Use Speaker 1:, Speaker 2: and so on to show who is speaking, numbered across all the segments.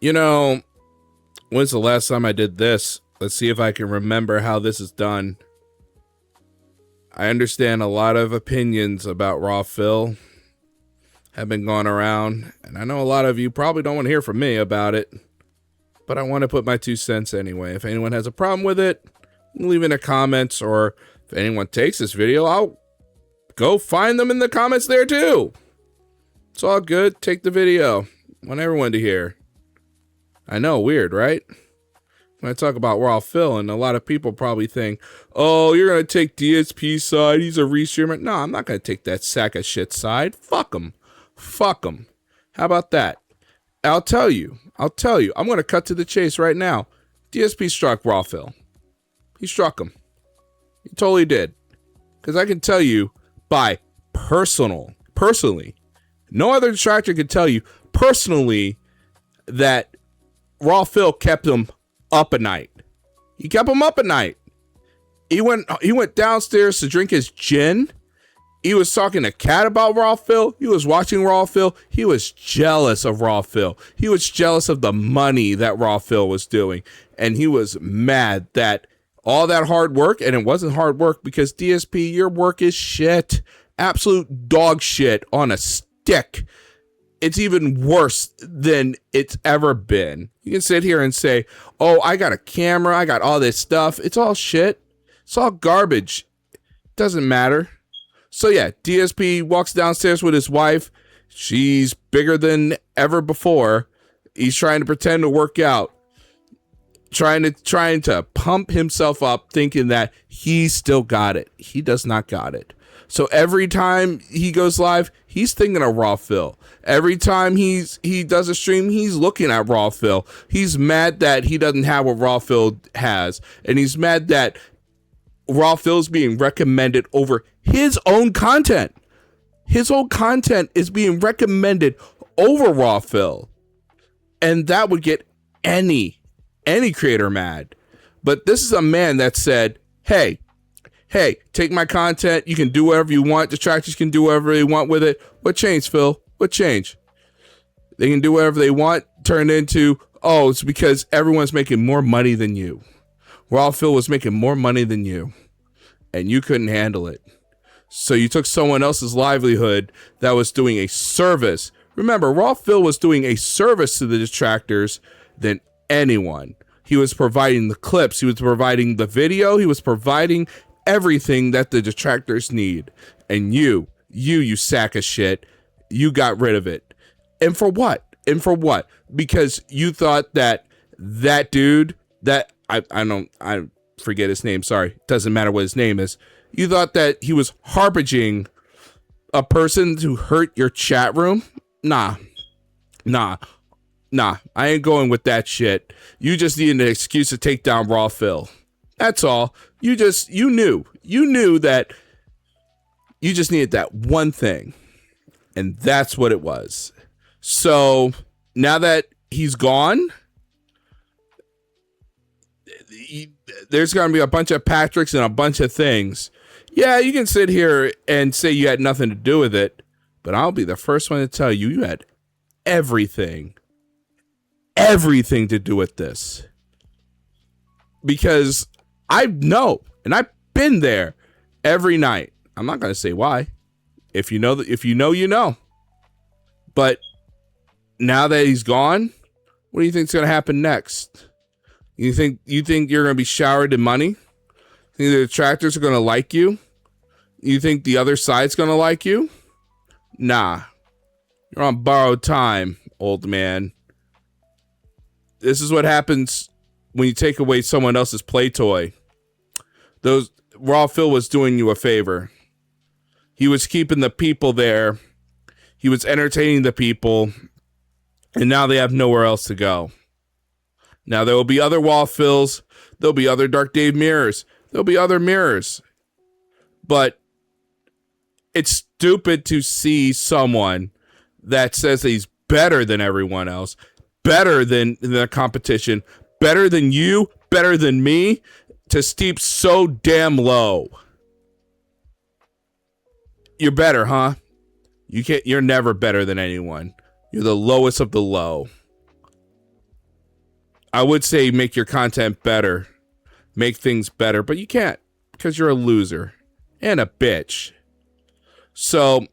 Speaker 1: You know, when's the last time I did this? Let's see if I can remember how this is done. I understand a lot of opinions about Raw Phil have been going around, and I know a lot of you probably don't want to hear from me about it, but I want to put my 2 cents anyway. If anyone has a problem with it, leave in the comments, or if anyone takes this video, I'll go find them in the comments there too. It's all good. Take the video. I want everyone to hear. I know, weird, right? When I talk about Raw Phil, and a lot of people probably think, oh, you're going to take DSP's side. He's a restreamer. No, I'm not going to take that sack of shit side. Fuck him. Fuck him. How about that? I'll tell you. I'm going to cut to the chase right now. DSP struck Raw Phil. He struck him. He totally did. Because I can tell you by personally, no other detractor can tell you personally that Raw Phil kept him up at night. He kept him up at night. He went downstairs to drink his gin. He was talking to Cat about Raw Phil. He was watching Raw Phil. He was jealous of Raw Phil. He was jealous of the money that Raw Phil was doing. And he was mad that all that hard work, and it wasn't hard work because DSP, your work is shit. Absolute dog shit on a stick. It's even worse than it's ever been. You can sit here and say, oh, I got a camera. I got all this stuff. It's all shit. It's all garbage. Doesn't matter. So yeah, DSP walks downstairs with his wife. She's bigger than ever before. He's trying to pretend to work out. Trying to pump himself up, thinking that he still got it. He does not got it. So every time he goes live, he's thinking of Raw Phil. Every time he does a stream, he's looking at Raw Phil. He's mad that he doesn't have what Raw Phil has. And he's mad that Raw Phil's being recommended over his own content. His own content is being recommended over Raw Phil. And that would get any creator mad. But this is a man that said, hey, take my content. You can do whatever you want. Detractors can do whatever they want with it. What changed, Phil? What changed? They can do whatever they want. Turn into, oh, it's because everyone's making more money than you. Raw Phil was making more money than you. And you couldn't handle it. So you took someone else's livelihood that was doing a service. Remember, Raw Phil was doing a service to the detractors than anyone. He was providing the clips. He was providing the video. He was providing everything that the detractors need. And you sack of shit, you got rid of it. And for what? Because you thought that dude, that I forget his name, sorry, doesn't matter what his name is. You thought that he was harboring a person to hurt your chat room? Nah, I ain't going with that shit. You just need an excuse to take down Raw Phil. That's all. You knew that you just needed that one thing. And that's what it was. So now that he's gone, there's going to be a bunch of Patricks and a bunch of things. Yeah, you can sit here and say you had nothing to do with it, but I'll be the first one to tell you, you had everything to do with this. Because I know, and I've been there every night. I'm not going to say why. If you know, you know. But now that he's gone, what do you think is going to happen next? You think you're going to be showered in money? You think the detractors are going to like you? You think the other side's going to like you? Nah. You're on borrowed time, old man. This is what happens when you take away someone else's play toy. Raw Phil was doing you a favor. He was keeping the people there. He was entertaining the people. And now they have nowhere else to go. Now there will be other Raw Phils. There'll be other Dark Dave mirrors. There'll be other mirrors. But it's stupid to see someone that says that he's better than everyone else, better than the competition, better than you, better than me, to steep so damn low. You're better, huh? You're never better than anyone. You're the lowest of the low. I would say make your content better, make things better, but you can't because you're a loser and a bitch. So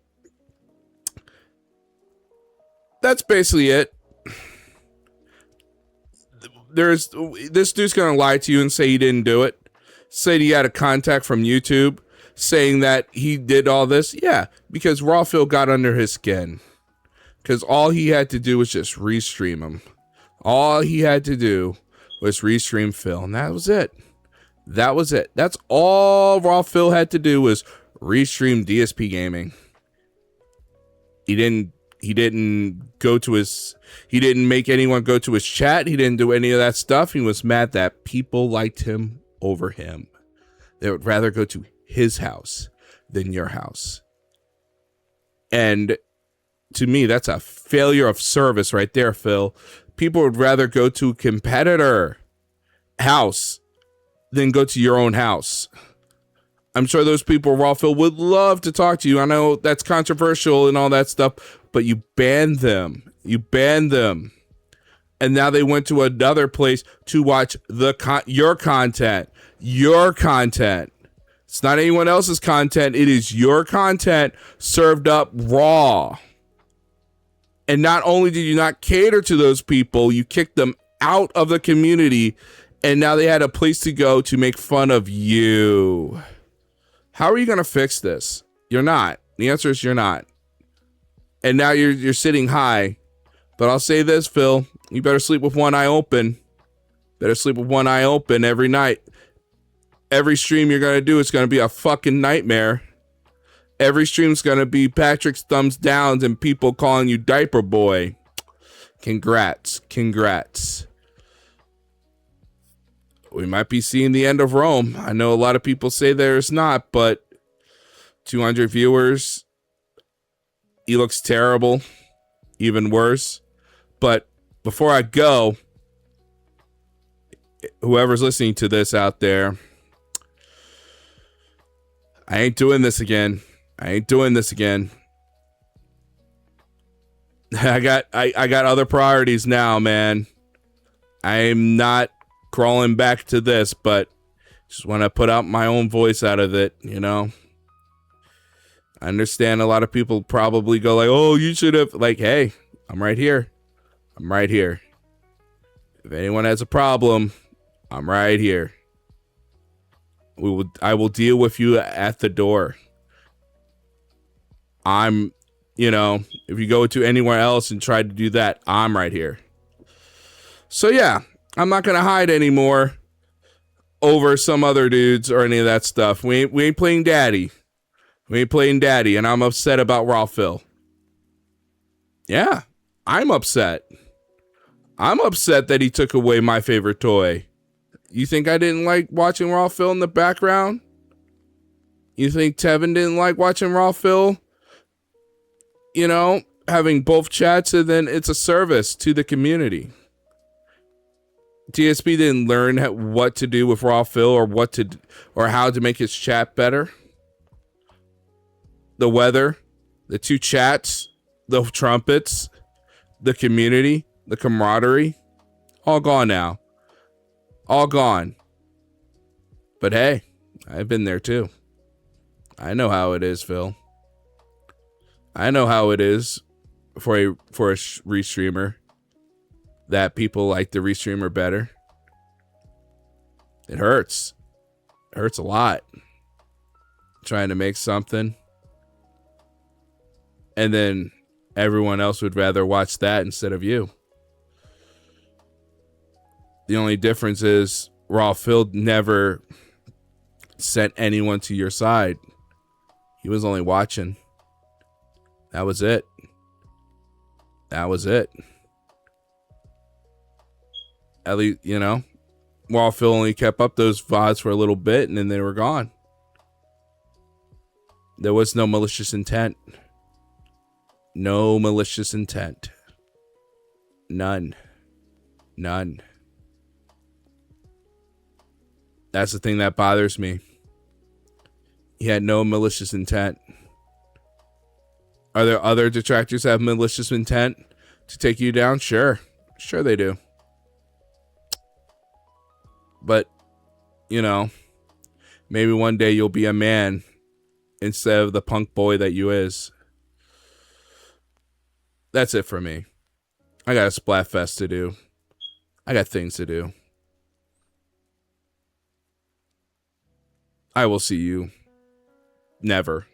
Speaker 1: that's basically it. This dude's gonna lie to you and say he didn't do it. Say he had a contact from YouTube saying that he did all this. Yeah, because Rawphil got under his skin. Because all he had to do was just restream him. All he had to do was restream Phil, and that was it. That was it. That's all Rawphil had to do was restream DSP gaming. He didn't make anyone go to his chat. He didn't do any of that stuff. He was mad that people liked him over him. They would rather go to his house than your house. And to me, that's a failure of service right there, Phil. People would rather go to a competitor house than go to your own house. I'm sure those people, Rawphil, would love to talk to you. I know that's controversial and all that stuff, but you banned them. You banned them. And now they went to another place to watch your content. Your content. It's not anyone else's content. It is your content served up raw. And not only did you not cater to those people, you kicked them out of the community, and now they had a place to go to make fun of you. How are you going to fix this? You're not. The answer is you're not. And now you're sitting high. But I'll say this, Phil. You better sleep with one eye open. Better sleep with one eye open every night. Every stream you're going to do is going to be a fucking nightmare. Every stream's going to be Patrick's thumbs downs and people calling you diaper boy. Congrats. Congrats. We might be seeing the end of Rome. I know a lot of people say there's not, but 200 viewers. He looks terrible. Even worse. But before I go, whoever's listening to this out there, I ain't doing this again. I ain't doing this again. I got other priorities now, man. I'm not crawling back to this, but just want to put out my own voice out of it, you know. I understand a lot of people probably go like, "Oh, you should have," like, hey, I'm right here. I'm right here. If anyone has a problem, I'm right here. I will deal with you at the door. If you go to anywhere else and try to do that, I'm right here. So yeah, I'm not going to hide anymore over some other dudes or any of that stuff. We ain't playing daddy. We ain't playing daddy, and I'm upset about Rawphil. Yeah, I'm upset. I'm upset that he took away my favorite toy. You think I didn't like watching Rawphil in the background? You think Tevin didn't like watching Rawphil? You know, having both chats, and then it's a service to the community. DSP didn't learn what to do with Rawphil or how to make his chat better. The weather, the two chats, the trumpets, the community, the camaraderie, all gone now. All gone. But hey, I've been there too. I know how it is, Phil. I know how it is for a restreamer that people like the restreamer better. It hurts. It hurts a lot. Trying to make something, and then everyone else would rather watch that instead of you. The only difference is Rawphil never sent anyone to your side. He was only watching. That was it. That was it. At least, you know, Rawphil only kept up those VODs for a little bit and then they were gone. There was no malicious intent. No malicious intent. None. None. That's the thing that bothers me. He had no malicious intent. Are there other detractors that have malicious intent to take you down? Sure. Sure they do. But, you know, maybe one day you'll be a man instead of the punk boy that you is. That's it for me. I got a Splatfest to do. I got things to do. I will see you never.